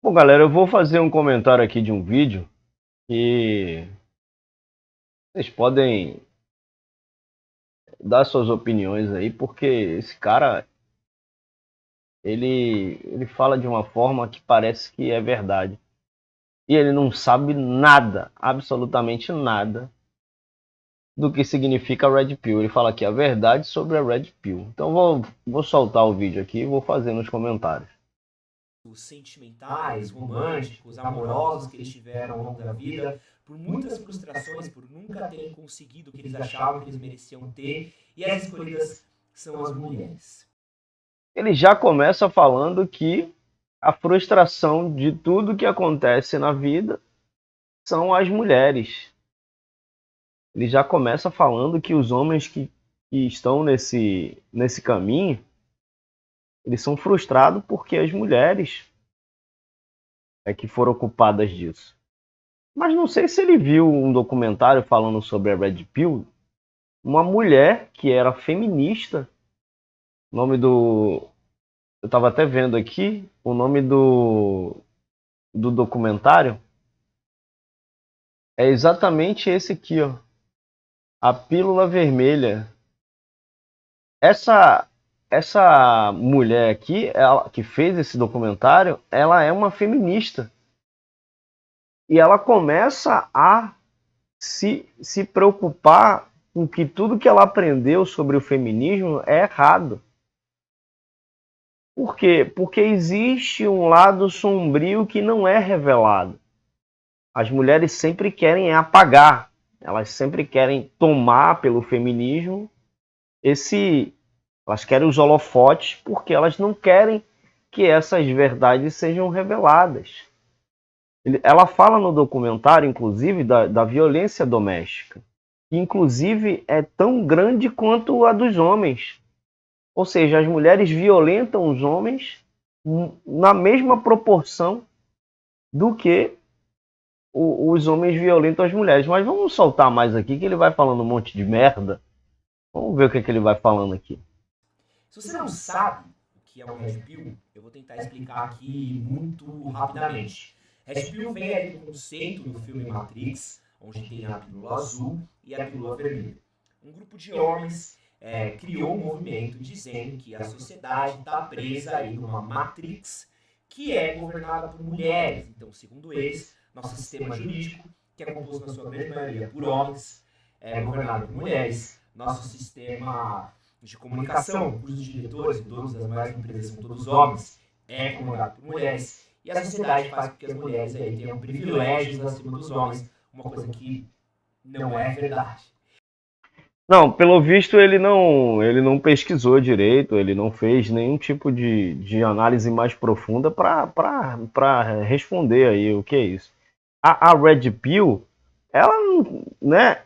Bom, galera, eu vou fazer um comentário aqui de um vídeo que vocês podem dar suas opiniões aí, porque esse cara, ele fala de uma forma que parece que é verdade. E ele não sabe nada, absolutamente nada, do que significa Red Pill. Ele fala aqui a verdade sobre a Red Pill. Então vou soltar o vídeo aqui e vou fazer nos comentários. Sentimentais, românticos, amorosos que eles tiveram ao longo da vida, por muitas frustrações, por nunca terem conseguido o que eles achavam que eles mereciam ter, e as escolhidas são as mulheres. Ele já começa falando que a frustração de tudo que acontece na vida são as mulheres. Ele já começa falando que os homens que estão nesse caminho, eles são frustrados porque as mulheres é que foram culpadas disso. Mas não sei se ele viu um documentário falando sobre a Red Pill, uma mulher que era feminista, o nome do... Eu estava até vendo aqui, o nome do documentário é exatamente esse aqui, ó. A Pílula Vermelha. Essa essa mulher aqui, ela, que fez esse documentário, ela é uma feminista. E ela começa a se preocupar com que tudo que ela aprendeu sobre o feminismo é errado. Por quê? Porque existe um lado sombrio que não é revelado. As mulheres sempre querem apagar, elas sempre querem tomar pelo feminismo esse... Elas querem os holofotes porque elas não querem que essas verdades sejam reveladas. Ela fala no documentário, inclusive, da violência doméstica, que inclusive é tão grande quanto a dos homens. Ou seja, as mulheres violentam os homens na mesma proporção do que os homens violentam as mulheres. Mas vamos soltar mais aqui, que ele vai falando um monte de merda. Vamos ver o que ele vai falando aqui. Se você não sabe o que é o Red Pill, eu vou tentar explicar aqui muito rapidamente. Red Pill vem aí do conceito do filme Matrix, onde tem a pílula azul e a pílula vermelha. Um grupo de homens criou um movimento dizendo que a sociedade está presa aí numa Matrix que é governada por mulheres. Então, segundo eles, nosso sistema jurídico, que é composto na sua grande maioria por homens, é governado por mulheres. Nosso sistema de comunicação, cujos diretores e donos das maiores empresas são todos homens, é comandado por mulheres. E a sociedade faz com que as mulheres aí tenham privilégios acima dos homens, uma coisa que não é verdade. Não, pelo visto ele não pesquisou direito, ele não fez nenhum tipo de análise mais profunda para responder aí o que é isso. A Red Pill, ela, né,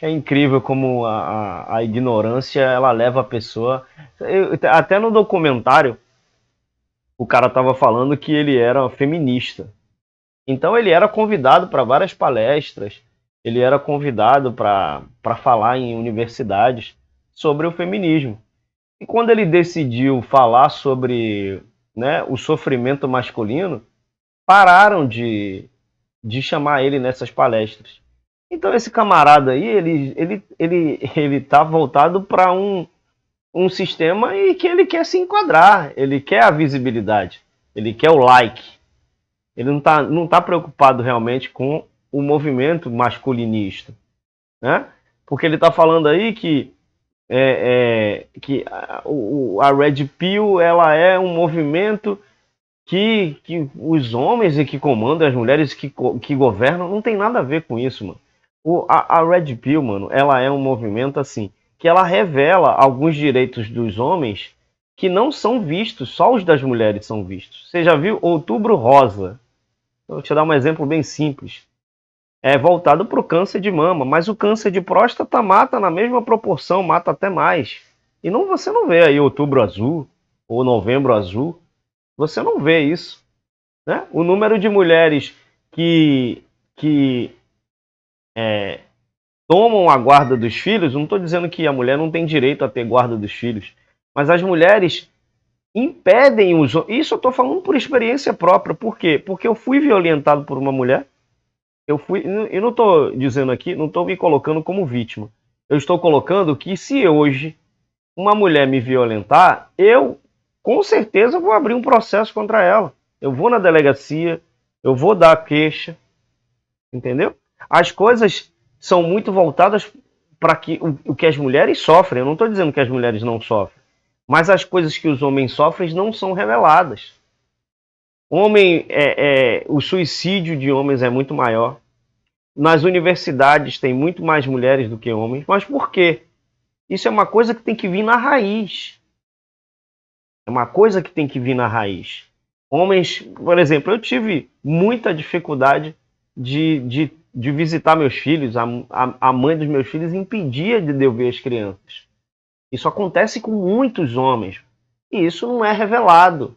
é incrível como a ignorância ela leva a pessoa. Até no documentário, o cara tava falando que ele era feminista. Então ele era convidado para várias palestras, ele era convidado para falar em universidades sobre o feminismo. E quando ele decidiu falar sobre, né, o sofrimento masculino, pararam de chamar ele nessas palestras. Então esse camarada aí, ele tá voltado para um sistema e que ele quer se enquadrar, ele quer a visibilidade, ele quer o like. Ele não tá preocupado realmente com o movimento masculinista, né? Porque ele está falando aí que a Red Pill ela é um movimento que os homens e que comandam, as mulheres que governam, não tem nada a ver com isso, mano. A Red Pill, mano, ela é um movimento assim, que ela revela alguns direitos dos homens que não são vistos, só os das mulheres são vistos. Você já viu Outubro Rosa? Vou te dar um exemplo bem simples. É voltado para o câncer de mama, mas o câncer de próstata mata na mesma proporção, mata até mais. E não, você não vê aí Outubro Azul ou Novembro Azul. Você não vê isso, né? O número de mulheres que tomam a guarda dos filhos, não estou dizendo que a mulher não tem direito a ter guarda dos filhos, mas as mulheres impedem os homens. Isso eu estou falando por experiência própria. Por quê? Porque eu fui violentado por uma mulher. Eu não estou dizendo aqui, não estou me colocando como vítima. Eu estou colocando que se hoje uma mulher me violentar, eu com certeza vou abrir um processo contra ela. Eu vou na delegacia, eu vou dar a queixa, entendeu? As coisas são muito voltadas para que o que as mulheres sofrem. Eu não estou dizendo que as mulheres não sofrem, mas as coisas que os homens sofrem não são reveladas. O suicídio de homens é muito maior. Nas universidades tem muito mais mulheres do que homens. Mas por quê? Isso é uma coisa que tem que vir na raiz. É uma coisa que tem que vir na raiz. Homens, por exemplo, eu tive muita dificuldade de visitar meus filhos. A mãe dos meus filhos impedia de eu ver as crianças. Isso acontece com muitos homens. E isso não é revelado.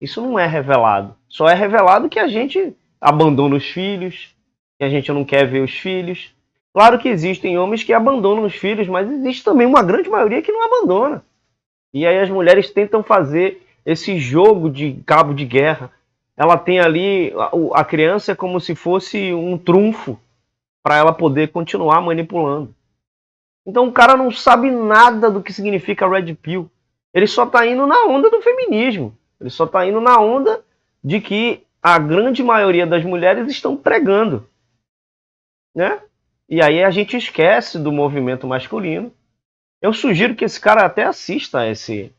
Isso não é revelado. Só é revelado que a gente abandona os filhos, que a gente não quer ver os filhos. Claro que existem homens que abandonam os filhos, mas existe também uma grande maioria que não abandona. E aí as mulheres tentam fazer esse jogo de cabo de guerra. Ela tem ali a criança como se fosse um trunfo para ela poder continuar manipulando. Então o cara não sabe nada do que significa Red Pill. Ele só está indo na onda do feminismo. Ele só está indo na onda de que a grande maioria das mulheres estão pregando, né? E aí a gente esquece do movimento masculino. Eu sugiro que esse cara até assista esse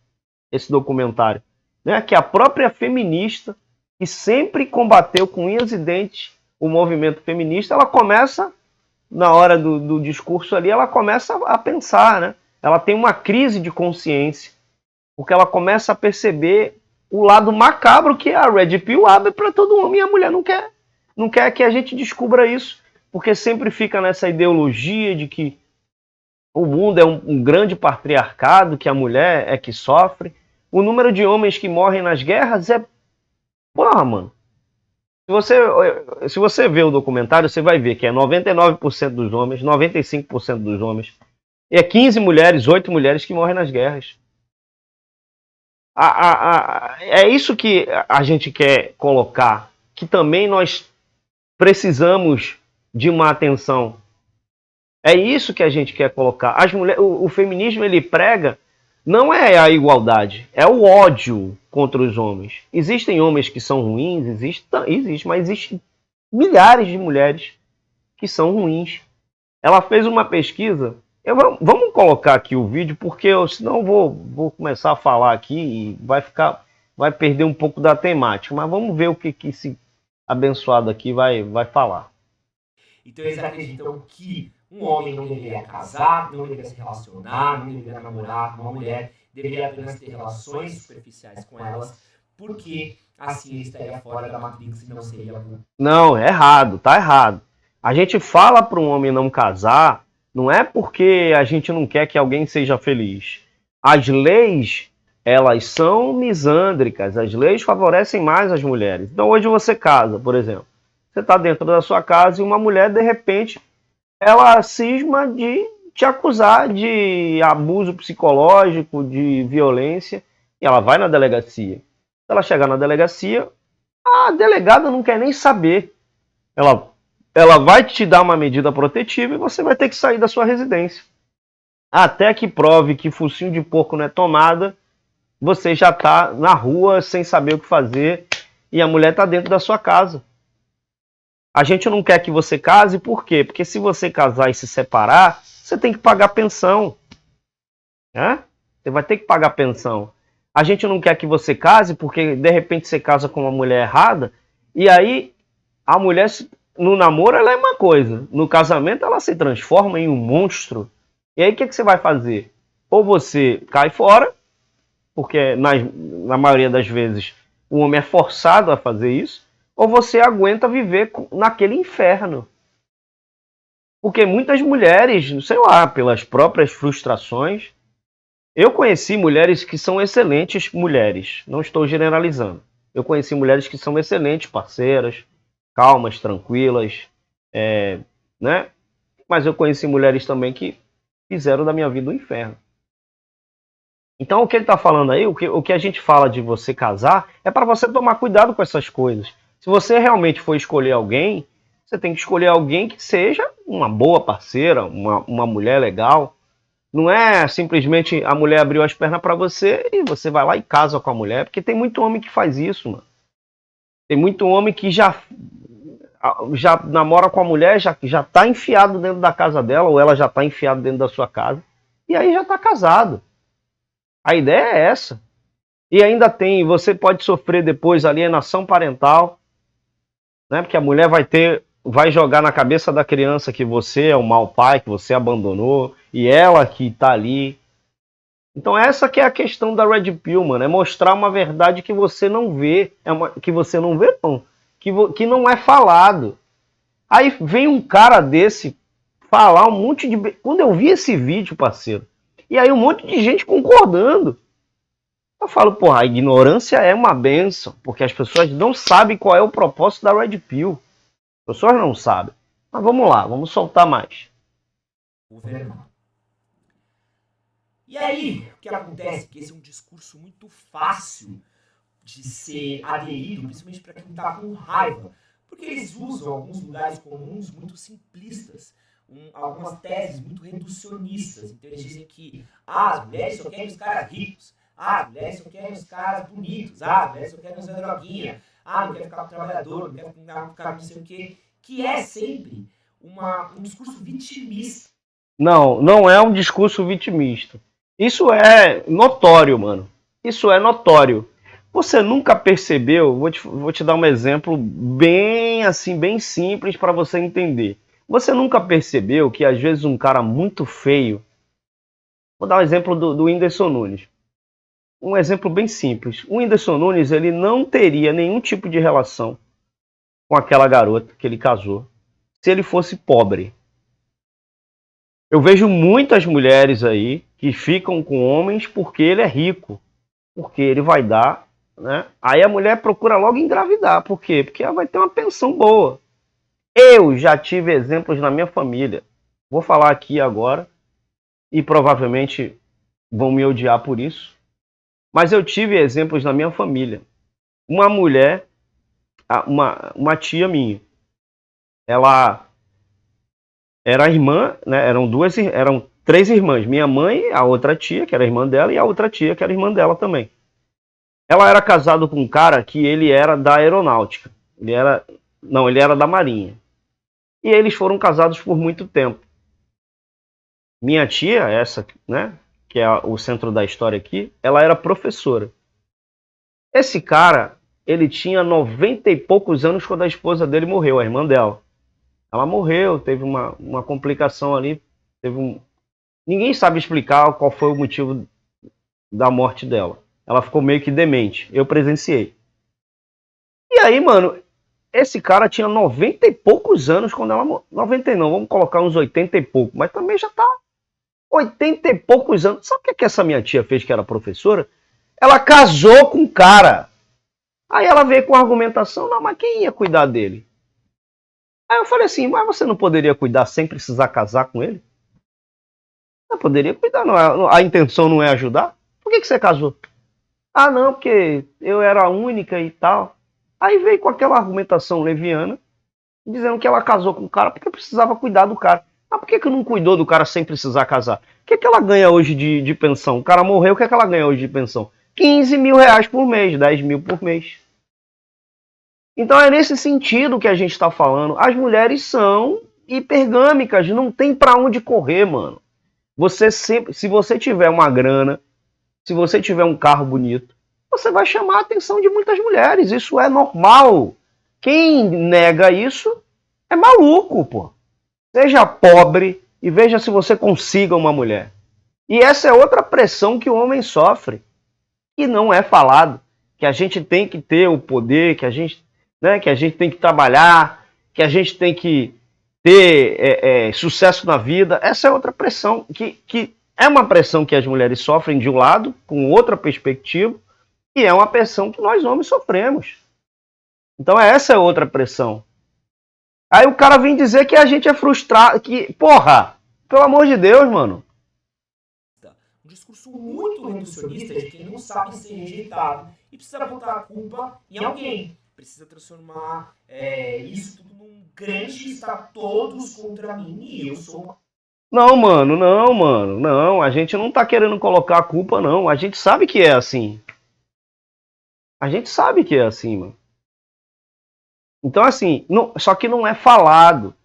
documentário, né? Que a própria feminista, que sempre combateu com unhas e dentes o movimento feminista, ela começa, na hora do discurso ali, ela começa a pensar, né? Ela tem uma crise de consciência, porque ela começa a perceber o lado macabro que a Red Pill abre para todo homem, e a mulher não quer que a gente descubra isso, porque sempre fica nessa ideologia de que o mundo é um grande patriarcado, que a mulher é que sofre. O número de homens que morrem nas guerras é... Porra, mano. Se você ver o documentário, você vai ver que é 99% dos homens, 95% dos homens, e é 15 mulheres, 8 mulheres que morrem nas guerras. É isso que a gente quer colocar, que também nós precisamos de uma atenção. É isso que a gente quer colocar. O feminismo ele prega não é a igualdade, é o ódio contra os homens. Existem homens que são ruins, mas existem milhares de mulheres que são ruins. Ela fez uma pesquisa. Vamos colocar aqui o vídeo, porque senão eu vou começar a falar aqui e vai perder um pouco da temática. Mas vamos ver o que esse abençoado aqui vai falar. Então eles acreditam que um homem não deveria casar, não deveria se relacionar, não deveria namorar com uma mulher, deveria apenas ter relações superficiais com elas, porque assim ele estaria fora da Matrix e não seria... Não, é errado, tá errado. A gente fala para um homem não casar, não é porque a gente não quer que alguém seja feliz. As leis, elas são misândricas, as leis favorecem mais as mulheres. Então hoje você casa, por exemplo. Você está dentro da sua casa e uma mulher, de repente, ela cisma de te acusar de abuso psicológico, de violência, e ela vai na delegacia. Se ela chegar na delegacia, a delegada não quer nem saber. Ela, ela vai te dar uma medida protetiva e você vai ter que sair da sua residência. Até que prove que focinho de porco não é tomada, você já está na rua sem saber o que fazer e a mulher está dentro da sua casa. A gente não quer que você case, por quê? Porque se você casar e se separar, você tem que pagar pensão. Né? Você vai ter que pagar pensão. A gente não quer que você case, porque de repente você casa com uma mulher errada, e aí a mulher, no namoro, ela é uma coisa. No casamento, ela se transforma em um monstro. E aí o que você vai fazer? Ou você cai fora, porque na maioria das vezes o homem é forçado a fazer isso, ou você aguenta viver naquele inferno. Porque muitas mulheres, sei lá, pelas próprias frustrações, eu conheci mulheres que são excelentes mulheres, não estou generalizando. Eu conheci mulheres que são excelentes parceiras, calmas, tranquilas, né? Mas eu conheci mulheres também que fizeram da minha vida um inferno. Então o que ele está falando aí, o que a gente fala de você casar, é para você tomar cuidado com essas coisas. Se você realmente for escolher alguém, você tem que escolher alguém que seja uma boa parceira, uma mulher legal. Não é simplesmente a mulher abriu as pernas para você e você vai lá e casa com a mulher, porque tem muito homem que faz isso, mano. Tem muito homem que já namora com a mulher, já tá enfiado dentro da casa dela, ou ela já tá enfiada dentro da sua casa, e aí já tá casado. A ideia é essa. E ainda tem, você pode sofrer depois alienação parental, né? Porque a mulher vai jogar na cabeça da criança que você é um mau pai, que você abandonou, e ela que tá ali. Então essa que é a questão da Red Pill, mano, é mostrar uma verdade que você não vê, que você não vê não, que não é falado. Aí vem um cara desse falar um monte de... Quando eu vi esse vídeo, parceiro, e aí um monte de gente concordando, eu falo, porra, a ignorância é uma benção, porque as pessoas não sabem qual é o propósito da Red Pill. As pessoas não sabem. Mas vamos lá, vamos soltar mais. O Fernando. E aí, o que acontece? Que esse é um discurso muito fácil de ser aderido, principalmente para quem está com raiva, porque eles usam alguns lugares comuns muito simplistas, algumas teses muito reducionistas. Então eles dizem que as mulheres só querem os caras ricos, as mulheres só querem os caras bonitos, as mulheres só querem usar droguinha, não quer ficar com o trabalhador, não quer ficar com não sei o quê, que é sempre um discurso vitimista. Não, não é um discurso vitimista. Isso é notório, mano. Isso é notório. Você nunca percebeu? Vou te dar um exemplo bem assim, bem simples para você entender. Você nunca percebeu que às vezes um cara muito feio. Vou dar um exemplo do Whindersson Nunes. Um exemplo bem simples. O Whindersson Nunes ele não teria nenhum tipo de relação com aquela garota que ele casou se ele fosse pobre. Eu vejo muitas mulheres aí que ficam com homens porque ele é rico, porque ele vai dar, né? Aí a mulher procura logo engravidar. Por quê? Porque ela vai ter uma pensão boa. Eu já tive exemplos na minha família. Vou falar aqui agora e provavelmente vão me odiar por isso. Mas eu tive exemplos na minha família. Uma mulher, uma tia minha, ela era irmã, né? Eram três irmãs. Minha mãe, a outra tia, que era irmã dela, e a outra tia, que era irmã dela também. Ela era casada com um cara que ele era da aeronáutica. Ele era da marinha. E eles foram casados por muito tempo. Minha tia, essa, né, que é o centro da história aqui, ela era professora. Esse cara, ele tinha 90 e poucos anos quando a esposa dele morreu, a irmã dela. Ela morreu, teve uma complicação ali, ninguém sabe explicar qual foi o motivo da morte dela. Ela ficou meio que demente. Eu presenciei. E aí, mano, esse cara tinha 90 e poucos anos quando ela morreu. 90 não, vamos colocar uns 80 e pouco, mas também já tá 80 e poucos anos. Sabe o que essa minha tia fez, que era professora? Ela casou com um cara. Aí ela veio com a argumentação, não, mas quem ia cuidar dele? Aí eu falei assim, mas você não poderia cuidar sem precisar casar com ele? Eu poderia cuidar, não é, a intenção não é ajudar? Por que você casou? Ah, não, porque eu era a única e tal. Aí veio com aquela argumentação leviana, dizendo que ela casou com o cara porque precisava cuidar do cara. Mas por que não cuidou do cara sem precisar casar? O que ela ganha hoje de pensão? O cara morreu, o que ela ganha hoje de pensão? 15 mil reais por mês, 10 mil por mês. Então é nesse sentido que a gente está falando. As mulheres são hipergâmicas, não tem para onde correr, mano. Você sempre, se você tiver uma grana, se você tiver um carro bonito, você vai chamar a atenção de muitas mulheres. Isso é normal. Quem nega isso é maluco, pô. Seja pobre e veja se você consiga uma mulher. E essa é outra pressão que o homem sofre e não é falado. Que a gente tem que ter o poder, que a gente tem que trabalhar, que a gente tem que ter sucesso na vida. Essa é outra pressão, que é uma pressão que as mulheres sofrem de um lado, com outra perspectiva, e é uma pressão que nós homens sofremos. Então essa é outra pressão. Aí o cara vem dizer que a gente é frustrado, que, porra, pelo amor de Deus, mano. Um discurso muito reducionista de quem não sabe ser rejeitado e precisa botar a culpa em alguém. Precisa transformar isso tudo num grande está todos contra mim e eu sou uma... Não, mano, não, mano, não. A gente não tá querendo colocar a culpa, não. A gente sabe que é assim. A gente sabe que é assim, mano. Então, assim, só que não é falado.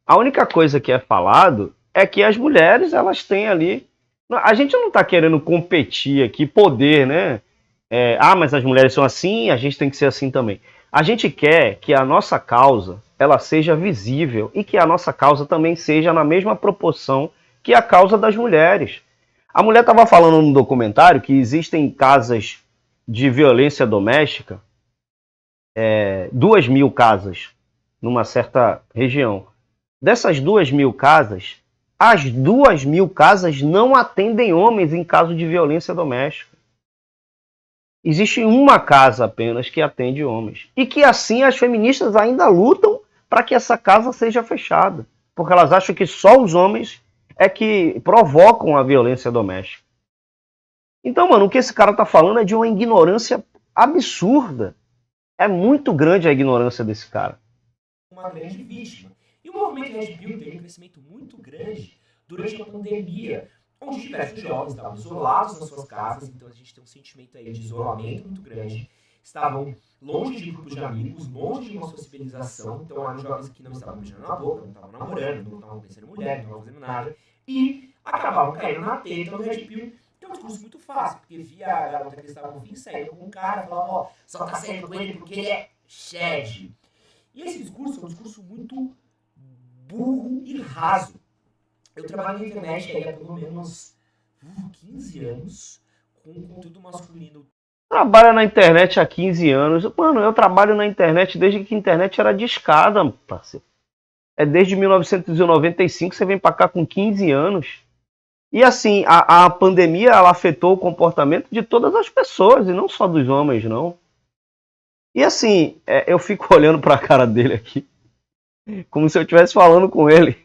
A única coisa que é falado é que as mulheres, elas têm ali... A gente não tá querendo competir aqui, poder, né? Mas as mulheres são assim, a gente tem que ser assim também. A gente quer que a nossa causa, ela seja visível e que a nossa causa também seja na mesma proporção que a causa das mulheres. A mulher estava falando no documentário que existem casas de violência doméstica, 2.000 casas numa certa região. Dessas 2.000 casas, as 2.000 casas não atendem homens em caso de violência doméstica. Existe uma casa apenas que atende homens. E que assim as feministas ainda lutam para que essa casa seja fechada. Porque elas acham que só os homens é que provocam a violência doméstica. Então, mano, o que esse cara tá falando é de uma ignorância absurda. É muito grande a ignorância desse cara. Uma grande vítima. E o movimento Red Pill teve um crescimento muito grande durante a pandemia, onde diversos jovens estavam isolados nas suas casas, então a gente tem um sentimento aí de isolamento muito grande, estavam longe de grupos de amigos, longe de uma sociabilização, então eram jovens que não estavam beijando na boca, não estavam namorando, não estavam conhecendo mulher, não estavam fazendo nada, e acabavam caindo na teta do Red Pill. Então é um discurso muito fácil, porque via a garota que eles estavam afim, saindo com um cara, falava, ó, só tá saindo com ele porque ele é shed. E esse discurso é um discurso muito burro e raso. Eu trabalho na internet aí há pelo menos 15 anos com conteúdo masculino. Trabalha na internet há 15 anos. Mano, eu trabalho na internet desde que a internet era discada, parceiro. É desde 1995, você vem pra cá com 15 anos. E assim, a pandemia, ela afetou o comportamento de todas as pessoas, e não só dos homens, não. E assim, eu fico olhando pra cara dele aqui, como se eu estivesse falando com ele.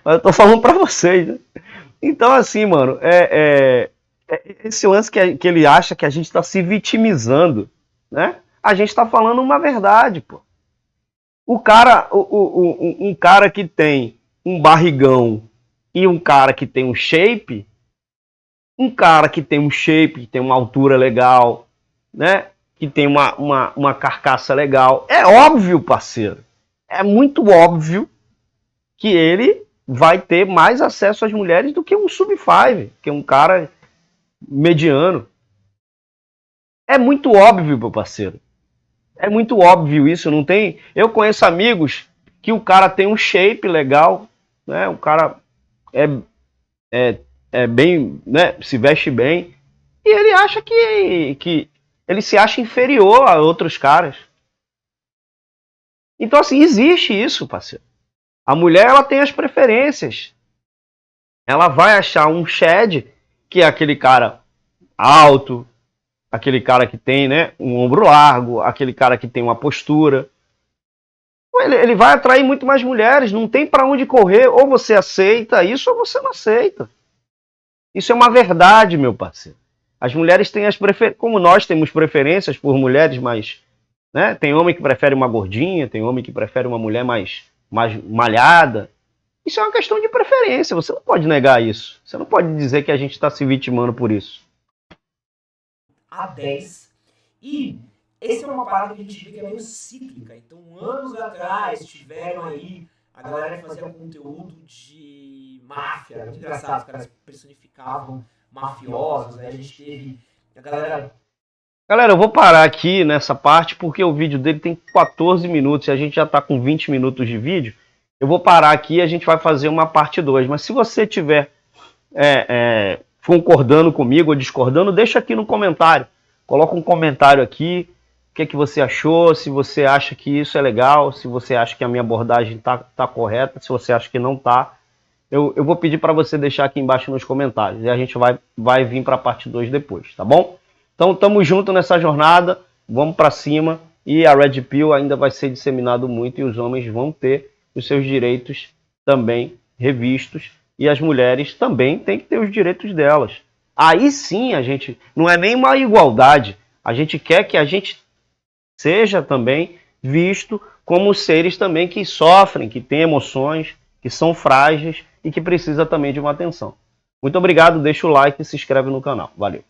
Mas eu tô falando pra vocês, né? Então, assim, mano, esse lance que ele acha que a gente tá se vitimizando, né? A gente tá falando uma verdade, pô. Um cara que tem um barrigão e um cara que tem um shape, que tem uma altura legal, né? Que tem uma carcaça legal. É óbvio, parceiro. É muito óbvio que ele vai ter mais acesso às mulheres do que um sub-5, que é um cara mediano. É muito óbvio, meu parceiro. É muito óbvio isso, não tem... Eu conheço amigos que o cara tem um shape legal, né? O cara é bem, né? Se veste bem. E ele acha que ele se acha inferior a outros caras. Então, assim, existe isso, parceiro. A mulher, ela tem as preferências. Ela vai achar um shed, que é aquele cara alto, aquele cara que tem, né, um ombro largo, aquele cara que tem uma postura. Ele vai atrair muito mais mulheres, não tem para onde correr. Ou você aceita isso ou você não aceita. Isso é uma verdade, meu parceiro. As mulheres têm as preferências, como nós temos preferências por mulheres, mas, né, tem homem que prefere uma gordinha, tem homem que prefere uma mulher mais malhada. Isso é uma questão de preferência, você não pode negar isso. Você não pode dizer que a gente está se vitimando por isso. A 10. E essa é uma parada que a gente vê que é meio cíclica. Então, anos atrás, tiveram aí a galera que fazia conteúdo de máfia. Muito engraçado, os caras personificavam mafiosos. Né? A gente teve a galera... Galera, eu vou parar aqui nessa parte porque o vídeo dele tem 14 minutos e a gente já está com 20 minutos de vídeo. Eu vou parar aqui e a gente vai fazer uma parte 2. Mas se você tiver concordando comigo ou discordando, deixa aqui no comentário. Coloca um comentário aqui. O que você achou? Se você acha que isso é legal, se você acha que a minha abordagem tá correta, se você acha que não tá. Eu vou pedir para você deixar aqui embaixo nos comentários. E a gente vai vir para a parte 2 depois, tá bom? Então, estamos juntos nessa jornada. Vamos para cima. E a Red Pill ainda vai ser disseminado muito e os homens vão ter os seus direitos também revistos. E as mulheres também têm que ter os direitos delas. Aí sim a gente, não é nem uma igualdade, a gente quer que a gente seja também visto como seres também que sofrem, que têm emoções, que são frágeis e que precisa também de uma atenção. Muito obrigado, deixa o like e se inscreve no canal. Valeu!